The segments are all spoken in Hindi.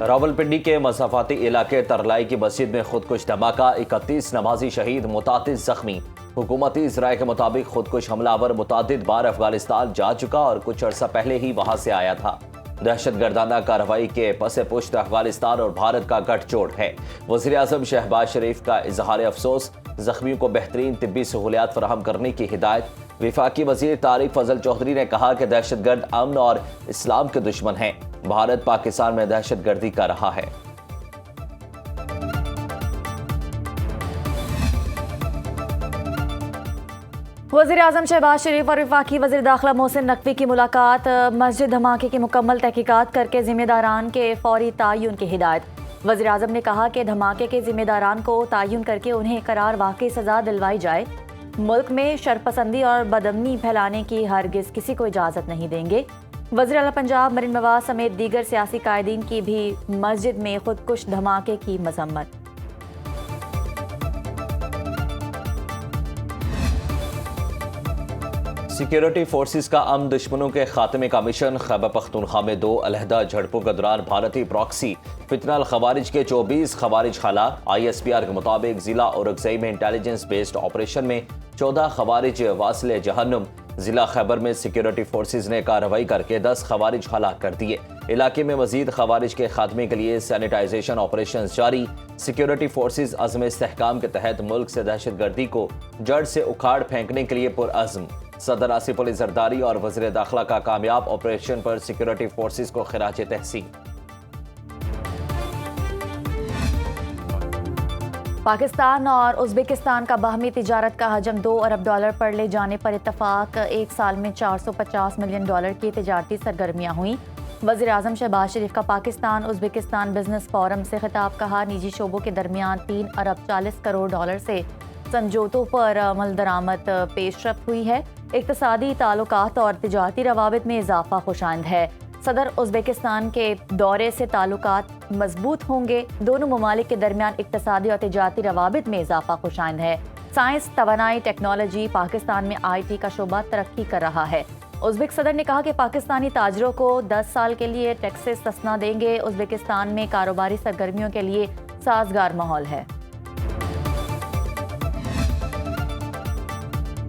रावलपिंडी के मसाफाती इलाके तरलाई की मस्जिद में खुदकुश धमाका, 31 नमाजी शहीद, मुतादिद जख्मी। हुकूमती ज़राए के मुताबिक खुदकुश हमलावर मुतादिद बार अफगानिस्तान जा चुका और कुछ अर्सा पहले ही वहां से आया था। दहशतगर्दाना कार्रवाई के पसे पुश्त अफगानिस्तान और भारत का गठजोड़ है। वज़ीर आज़म शहबाज शरीफ का इजहार अफसोस, जख्मियों को बेहतरीन तिब्बी सहूलियात फराहम करने की हिदायत। विफाकी वज़ीर तारिक फजल चौधरी ने कहा कि दहशतगर्द अमन और इस्लाम के दुश्मन हैं। भारत पाकिस्तान में दहशतगर्दी कर रहा है। वज़ीर आज़म शहबाज शरीफ और वफाकी वज़ीर दाखिला मोहसिन नकवी की मुलाकात। मस्जिद धमाके की मुकम्मल तहकीकात करके जिम्मेदारान के फौरी तायुन की हिदायत। वज़ीर आज़म ने कहा कि धमाके के जिम्मेदारान को तायुन करके उन्हें करार वाकई सज़ा दिलवाई जाए। मुल्क में शरपसंदी और बदअमनी फैलाने की हरगिज़ किसी को इजाज़त नहीं देंगे। वज़ीर आला पंजाब मरीन नवाज समेत दीगर सियासी कायदीन की भी मस्जिद में खुदकुश धमाके की मजम्मत। सिक्योरिटी फोर्सेस का अमन दुश्मनों के खात्मे का मिशन। खैबर पख्तूनख्वा में 2 अलहदा झड़पों के दौरान भारतीय प्रॉक्सी फितनल खवारिज के 24 खवारिज हलाक। ISPR के मुताबिक जिला औरंगज़ई में इंटेलिजेंस बेस्ड ऑपरेशन में 14 खवारिज वासिले जहन्नुम। जिला खैबर में सिक्योरिटी फोर्सेस ने कार्रवाई करके 10 खवारिज हलाक कर दिए। इलाके में मजीद खवारिज के खात्मे के लिए सैनिटाइजेशन ऑपरेशन जारी। सिक्योरिटी फोर्सेस अज़्म इस्तेहकाम के तहत मुल्क से दहशतगर्दी को जड़ से उखाड़ फेंकने के लिए पुरअज़्म। सदर आसिफ अली जरदारी और वज़ीर दाखिला का कामयाब ऑपरेशन पर सिक्योरिटी फोर्सेस को खिराज तहसीन। पाकिस्तान और उज़्बेकिस्तान का बाहमी तिजारत का हजम $2 अरब पर ले जाने पर इत्तफाक। एक साल में $450 मिलियन की तिजारती सरगर्मियां हुई। वज़ीर आज़म शहबाज शरीफ का पाकिस्तान उज़्बेकिस्तान बिजनेस फोरम से खिताब। कहा, निजी शोबों के दरमियान $3 अरब 40 करोड़ से समझौतों पर अमल दरामद पेशरफ्त हुई है। इक़्तिसादी ताल्लुकात और तिजारती रवाबित में इजाफा खुशाइंद है। सदर उज़्बेकिस्तान के दौरे से ताल्लुकात मजबूत होंगे। दोनों ममालिक के दरमियान इक़्तिसादी और तिजारती रवाबित में इजाफा खुशाइंद है। साइंस, तवानाई, टेक्नोलॉजी, पाकिस्तान में IT का शोबा तरक्की कर रहा है। उज़्बेक सदर ने कहा कि पाकिस्तानी ताजरों को 10 साल के लिए टैक्सेस तस्ना देंगे। उज़्बेकिस्तान में कारोबारी सरगर्मियों के लिए साजगार माहौल है।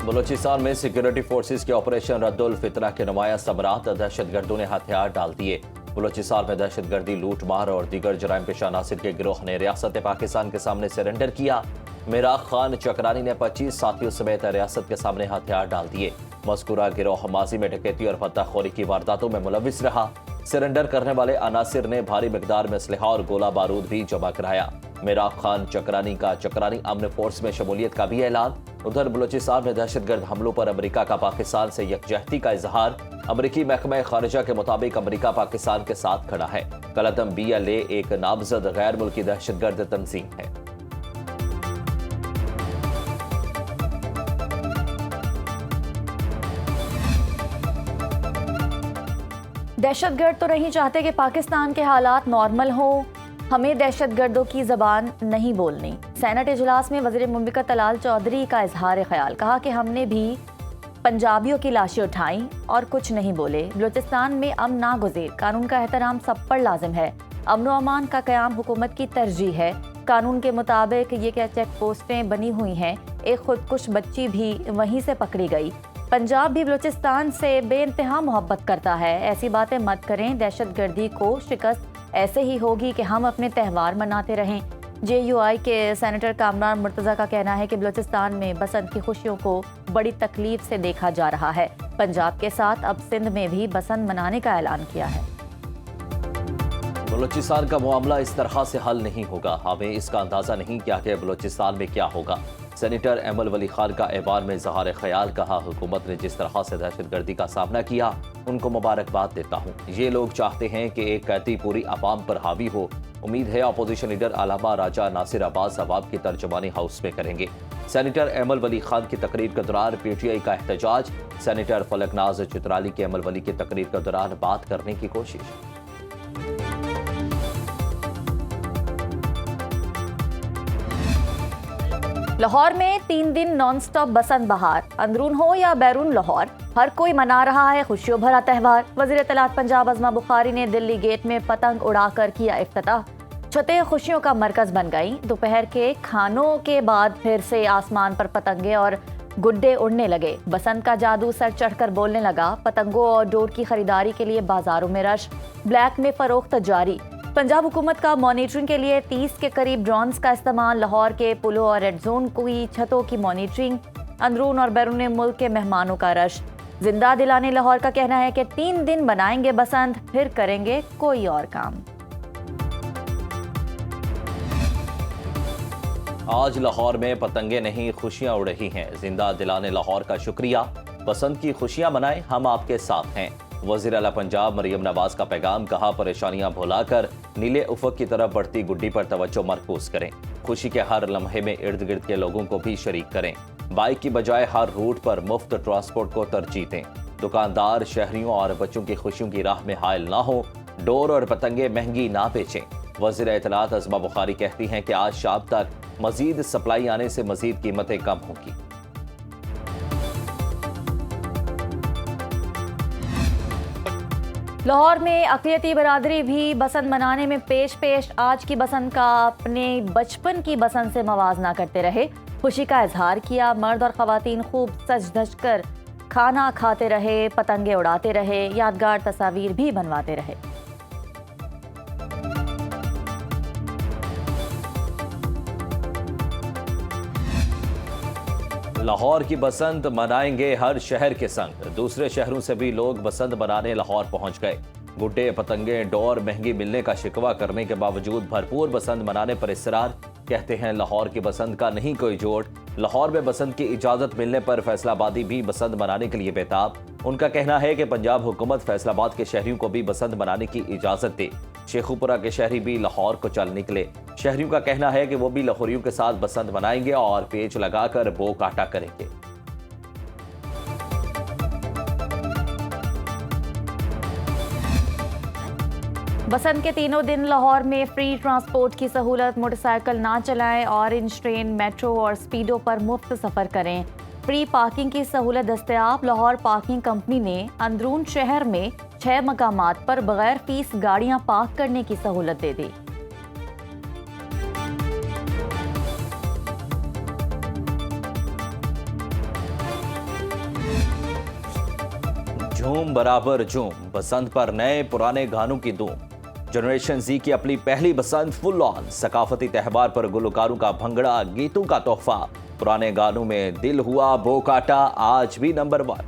बलूचिस्तान में सिक्योरिटी फोर्सेस के ऑपरेशन रद्दुल फितना के नुमाया समरात। दहशतगर्दों ने हथियार डाल दिए। बलूचिस्तान में दहशतगर्दी, लूट मार और दीगर जराइम पेशा अनासिर के गिरोह ने रियासत पाकिस्तान के सामने सरेंडर किया। मिराग खान चकरानी ने 25 साथियों समेत रियासत के सामने हथियार डाल दिए। मज़कूरा गिरोह माजी में डकैती और फत्ताखोरी की वारदातों में मुलविस रहा। सरेंडर करने वाले अनासिर ने भारी मिकदार में असलहा और गोला बारूद भी जमा कराया। मिराग खान चकरानी का चकरानी अमन फोर्स में शमूलियत का भी ऐलान। उधर बलूचिस्तान में दहशतगर्द हमलों पर अमेरिका का पाकिस्तान से यकजहती का इजहार। अमेरिकी महकमा खारिजा के मुताबिक अमेरिका पाकिस्तान के साथ खड़ा है। कलअदम BLA एक नामजद गैर मुल्की दहशतगर्द तंजीम है। दहशतगर्द तो नहीं चाहते कि पाकिस्तान के हालात नॉर्मल हो। हमें दहशतगर्दों की जबान नहीं बोलनी। सेनेट इजलास में वज़ीर मुमलिकत तलाल चौधरी का इजहार ख्याल। कहा कि हमने भी पंजाबियों की लाशें उठाई और कुछ नहीं बोले। बलूचिस्तान में अमन नागुज़ीर, कानून का एहतराम सब पर लाजिम है। अमन व अमान का क़याम हुकूमत की तरजीह है। कानून के मुताबिक ये क्या चेक पोस्टें बनी हुई हैं। एक खुदकुश बच्ची भी वहीं से पकड़ी गई। पंजाब भी बलूचिस्तान से बेइंतहा मोहब्बत करता है। ऐसी बातें मत करें। दहशतगर्दी को शिकस्त ऐसे ही होगी कि हम अपने त्यौहार मनाते रहें। JUI के सेनेटर कामरान मुर्तज़ा का कहना है कि बलूचिस्तान में बसंत की खुशियों को बड़ी तकलीफ से देखा जा रहा है। पंजाब के साथ अब सिंध में भी बसंत मनाने का ऐलान किया है। बलूचिस्तान का मामला इस तरह से हल नहीं होगा। हमें इसका अंदाजा नहीं कि आगे बलूचिस्तान में क्या होगा। सेनेटर एमल वली खान का ऐवान में इज़हार ख्याल। कहा, हुकूमत ने जिस तरह से दहशतगर्दी का सामना किया उनको मुबारकबाद देता हूँ। ये लोग चाहते हैं कि एक कैदी पूरी अवाम पर हावी हो। उम्मीद है अपोजिशन लीडर अलामा राजा नासिर अब्बास अवाब की तर्जमानी हाउस में करेंगे। सेनेटर एमल वली खान की तकरीर के दौरान PTI का एहतजाज। सेनेटर फलकनाज चित्राली के एमल वली की तकरीर के दौरान बात करने की कोशिश। लाहौर में 3 दिन नॉन स्टॉप बसंत बहार। अंदरून हो या बैरून लाहौर, हर कोई मना रहा है खुशियों भरा त्यौहार। वज़ीर इत्तलात पंजाब अज़मा बुखारी ने दिल्ली गेट में पतंग उड़ाकर किया इफ्तिताह। छतें खुशियों का मरकज बन गई। दोपहर के खानों के बाद फिर से आसमान पर पतंगे और गुड्डे उड़ने लगे। बसंत का जादू सर चढ़कर बोलने लगा। पतंगों और डोर की खरीदारी के लिए बाजारों में रश, ब्लैक में फरोख्त जारी। पंजाब हुकूमत का मॉनिटरिंग के लिए 30 के करीब ड्रोन्स का इस्तेमाल। लाहौर के पुलों और रेड जोन की छतों की मॉनिटरिंग। अंदरून और बैरून मुल्क के मेहमानों का रश। जिंदा दिलाने लाहौर का कहना है कि 3 दिन बनाएंगे बसंत, फिर करेंगे कोई और काम। आज लाहौर में पतंगे नहीं खुशियां उड़ रही हैं। जिंदा दिलाने लाहौर का शुक्रिया। बसंत की खुशियां मनाएं, हम आपके साथ हैं। वज़ीर आला पंजाब मरियम नवाज का पैगाम। कहा, परेशानियां भुलाकर नीले उफ़क़ की तरफ बढ़ती गुड्डी पर तवज्जो मरकूज करें। खुशी के हर लम्हे में इर्द गिर्द के लोगों को भी शरीक करें। बाइक की बजाय हर रूट पर मुफ्त ट्रांसपोर्ट को तरजीह दें। दुकानदार शहरियों और बच्चों की खुशियों की राह में हायल ना हो। डोर और पतंगे महंगी ना बेचें। वज़ीर इत्तलात अज़मा बुखारी कहती हैं कि आज शाम तक मजीद सप्लाई आने से मजीद कीमतें कम होंगी। लाहौर में अक़लियती बरादरी भी बसंत मनाने में पेश। आज की बसंत का अपने बचपन की बसंत से मवाजना करते रहे। खुशी का इजहार किया। मर्द और ख़वातीन खूब सज धज कर खाना खाते रहे, पतंगे उड़ाते रहे, यादगार तस्वीर भी बनवाते रहे। लाहौर की बसंत मनाएंगे हर शहर के संग। दूसरे शहरों से भी लोग बसंत मनाने लाहौर पहुंच गए। गुड्डे, पतंगे, डोर महंगी मिलने का शिकवा करने के बावजूद भरपूर बसंत मनाने पर इसरार। कहते हैं लाहौर की बसंत का नहीं कोई जोड़। लाहौर में बसंत की इजाजत मिलने पर फैसलाबादी भी बसंत मनाने के लिए बेताब। उनका कहना है कि पंजाब हुकूमत फैसलाबाद के शहरियों को भी बसंत मनाने की इजाजत दे। शेखुपुरा के शहरी भी लाहौर को चल निकले। शहरियों का कहना है कि वो भी लाहौरियों के साथ बसंत मनाएंगे और पेच लगाकर बो काटा करेंगे। बसंत के तीनों दिन लाहौर में फ्री ट्रांसपोर्ट की सहूलत। मोटरसाइकिल ना चलाएं। ऑरेंज ट्रेन, मेट्रो और स्पीडो पर मुफ्त सफ़र करें। फ्री पार्किंग की सहूलत दस्तयाब। लाहौर पार्किंग कंपनी ने अंदरून शहर में 6 मकामात पर बगैर फीस गाड़ियां पार्क करने की सहूलत दे दी। झूम बराबर झूम। बसंत पर नए पुराने गानों की धूम। जनरेशन जी की अपनी पहली बसंत फुल ऑन। सकाफती त्यौहार पर गुलकारों का भंगड़ा, गीतों का तोहफा। पुराने गानों में दिल हुआ बो काटा, आज भी नंबर 1।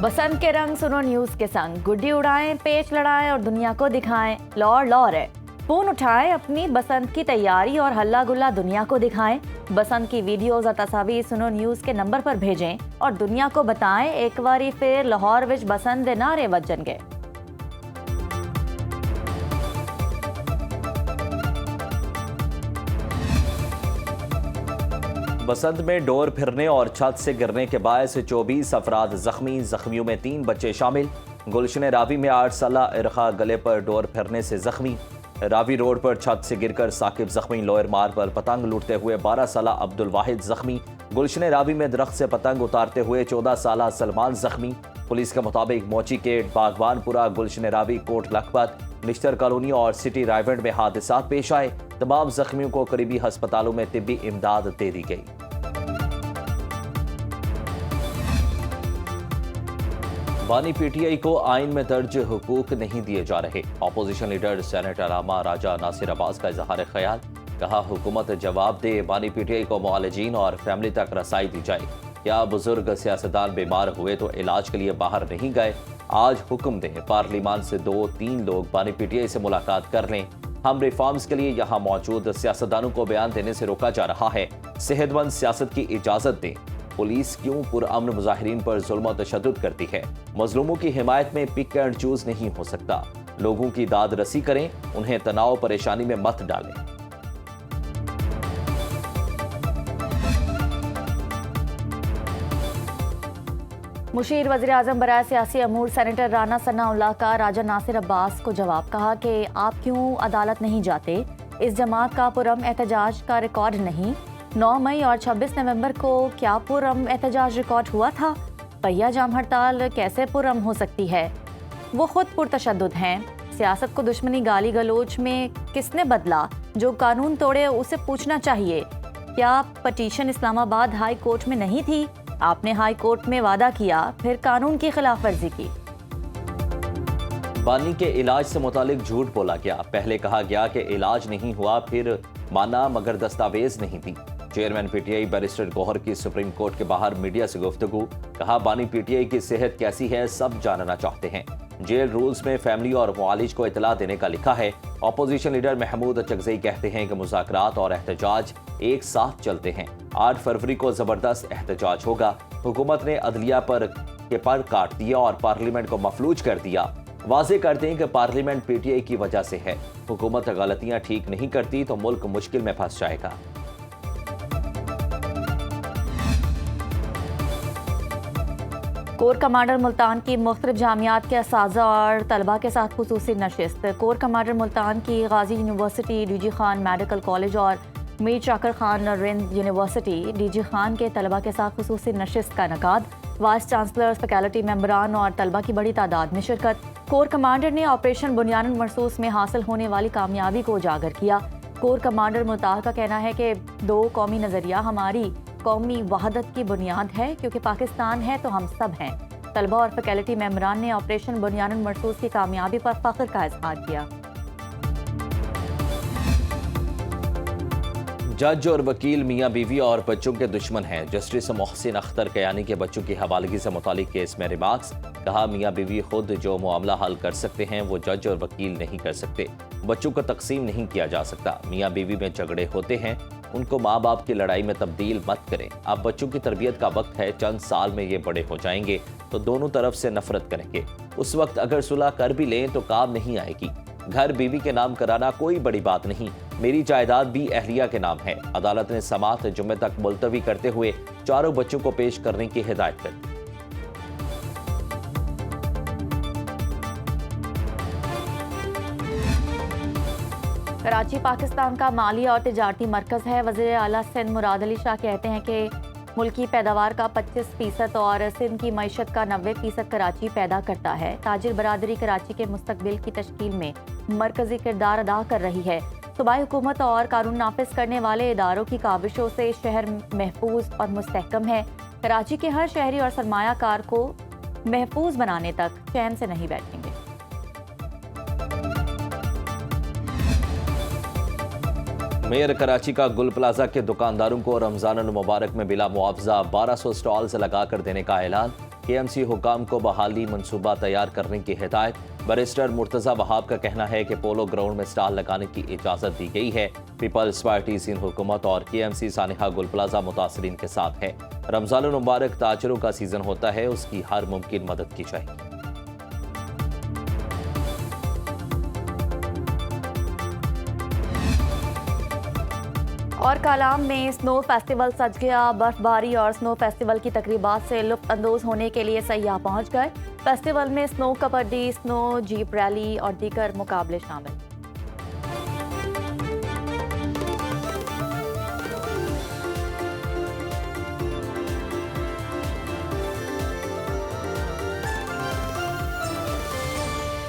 बसंत के रंग सुनो न्यूज के संग। गुड्डी उड़ाएं, पेच लड़ाएं और दुनिया को दिखाएं। लौर है। फोन उठाएं, अपनी बसंत की तैयारी और हल्ला गुल्ला दुनिया को दिखाएं। बसंत की वीडियोस और तस्वीर सुनो न्यूज के नंबर पर भेजें और दुनिया को बताएं। एक बारी फिर लाहौर विच बसंत दे नारे वजनगे। बसंत में डोर फिरने और छत से गिरने के बायस 24 अफराद जख्मी। जख्मियों में 3 बच्चे शामिल। गुलशन रावी में 8 साला इरखा गले पर डोर फिरने से जख्मी। रावी रोड पर छत से गिरकर साकिब जख्मी। लोअर मार पर पतंग लूटते हुए 12 साला अब्दुल वाहिद जख्मी। गुलशन रावी में दरख्त से पतंग उतारते हुए 14 साला सलमान जख्मी। पुलिस के मुताबिक मोची गेट, बागवानपुरा, गुलशन रावी, कोट लखपत, निश्तर कॉलोनी और सिटी रायवेंट में हादसा पेश आए। तमाम जख्मियों को करीबी अस्पतालों में तिब्बी इमदाद दे दी गई। बानी पीटीआई को आइन में दर्ज हुकूक नहीं दिए जा रहे। अपोजिशन लीडर सेनेटर अलामा राजा नासिर अब्बास का इजहार ख्याल। कहा, हुकूमत जवाब दे, बानी पीटीआई को मुआलिजीन और फैमिली तक रसाई दी जाए। क्या बुजुर्ग सियासतदान बीमार हुए तो इलाज के लिए बाहर नहीं गए? आज हुक्म दें, पार्लिमान से 2-3 लोग बानी पीटीआई से मुलाकात कर लें। हम रिफॉर्म्स के लिए यहाँ मौजूद सियासतदानों को बयान देने से रोका जा रहा है। सेहतमंद सियासत की इजाजत दें। पुलिस क्यों पुरअमन मुजाहिरीन पर जुल्म और तशद्दुद करती है? मजलूमों की हिमायत में पिक एंड चूज नहीं हो सकता। लोगों की दाद रसी करें, उन्हें तनाव परेशानी में मत डालें। मुशीर वज़ीर-ए-आज़म बराए सियासी अमूर सेनेटर राना सनाउल्लाह का राजा नासिर अब्बास को जवाब। कहा कि आप क्यों अदालत नहीं जाते? इस जमात का पुरअमन एहतजाज का रिकॉर्ड नहीं। 9 मई और 26 नवंबर को क्या पुरअमन एहतजाज रिकॉर्ड हुआ था? पहिया जाम हड़ताल कैसे पुरअमन हो सकती है? वो खुद पुरतशद्दुद हैं। सियासत को दुश्मनी गाली गलोच में किसने बदला? जो कानून तोड़े उसे पूछना चाहिए। क्या पटिशन इस्लामाबाद हाई कोर्ट में नहीं थी? आपने हाई कोर्ट में वादा किया, फिर कानून की खिलाफ वर्जी की। बानी के इलाज से मुतालिक झूठ बोला गया। पहले कहा गया कि इलाज नहीं हुआ, फिर माना मगर दस्तावेज नहीं दी। चेयरमैन पीटीआई बैरिस्टर गौहर की सुप्रीम कोर्ट के बाहर मीडिया से गुफ्तगू। कहा, बानी पीटीआई की सेहत कैसी है सब जानना चाहते हैं। जेल रूल्स में फैमिली और मुआलिज को इतला देने का लिखा है। ऑपोजिशन लीडर महमूद चगजई कहते हैं कि मुज़ाकरात और एहतजाज एक साथ चलते हैं। 8 फरवरी को जबरदस्त एहतजाज होगा। हुकूमत ने अदलिया पर काट दिया और पार्लियामेंट को मफलूज कर दिया। वाजे करते हैं कि पार्लियामेंट पीटीआई की वजह से है। हुकूमत गलतियां ठीक नहीं करती तो मुल्क मुश्किल में फंस जाएगा। कोर कमांडर मुल्तान की मुख्तलिफ जामियात के असातिज़ा और तलबा के साथ खुसूसी नशिस्त। कोर कमांडर मुल्तान की Ghazi university, DG Khan medical college और मीर चाकर खान रिंद यूनिवर्सिटी डीजी खान के तलबा के साथ खुसूसी नशिस्त का इनेकाद। वाइस चांसलर, फैकल्टी मेंबरान और तलबा की बड़ी तादाद में शिरकत। कोर कमांडर ने ऑपरेशन बुनियादन मरसूस में हासिल होने वाली कामयाबी को उजागर किया। कोर कमांडर मुल्तान का कहना है कि 2 कौमी नज़रिया हमारी कौमी वहदत की बुनियाद है, क्योंकि पाकिस्तान है तो हम सब हैं। तलबा और फैकल्टी मेंबरान ने ऑपरेशन बुनियादन मरसूस की कामयाबी पर फख्र का इजहार किया। जज और वकील मियां बीवी और बच्चों के दुश्मन हैं। जस्टिस मोहसिन अख्तर कयानी के बच्चों की हवालगी से मुतालिक केस में रिमार्क्स। कहा, मियां बीवी खुद जो मामला हल कर सकते हैं वो जज और वकील नहीं कर सकते। बच्चों को तकसीम नहीं किया जा सकता। मियां बीवी में झगड़े होते हैं, उनको माँ बाप की लड़ाई में तब्दील मत करें। अब बच्चों की तरबियत का वक्त है। चंद साल में ये बड़े हो जाएंगे तो दोनों तरफ से नफरत करेंगे। उस वक्त अगर सुलह कर भी लें तो काम नहीं आएगी। घर बीवी के नाम कराना कोई बड़ी बात नहीं। मेरी जायदाद भी अहलिया के नाम है। अदालत ने समाअत जुम्मे तक मुलतवी करते हुए चारों बच्चों को पेश करने की हिदायत कर दी। कराची पाकिस्तान का माली और तिजारती मरकज़ है। वज़ीर आला सिंध मुराद अली शाह कहते हैं कि मुल्की पैदावार का 25% और सिंध की मईशत का 90% कराची पैदा करता है। ताजिर बरादरी कराची के मुस्तकबिल की तश्कील में मरकजी किरदार अदा कर रही है। सूबाई हुकूमत और कानून नाफिज करने वाले इदारों की काविशों से शहर महफूज और मुस्तहकम है। कराची के हर शहरी और सरमायाकार को महफूज बनाने तक चैन से नहीं बैठेंगे। मेयर कराची का गुल प्लाजा के दुकानदारों को रमजान मुबारक में बिला मुआवजा 1200 स्टॉल्स लगाकर देने का ऐलान। केएमसी हुकाम को बहाली मंसूबा तैयार करने की हिदायत। बैरिस्टर मुर्तजा वहाब का कहना है कि पोलो ग्राउंड में स्टॉल लगाने की इजाजत दी गई है। पीपल्स पार्टी सिंध हुकूमत और केएमसी सानिहा गुल प्लाजा मुतासरीन के साथ है। रमजान मुबारक ताजरों का सीजन होता है, उसकी हर मुमकिन मदद की जाएगी। और कालाम में स्नो फेस्टिवल सज गया। बर्फबारी और स्नो फेस्टिवल की तकरीबात से लुत्फ अंदोज होने के लिए सयाह पहुंच गए। फेस्टिवल में snow kabaddi, snow jeep rally और दीगर मुकाबले शामिल।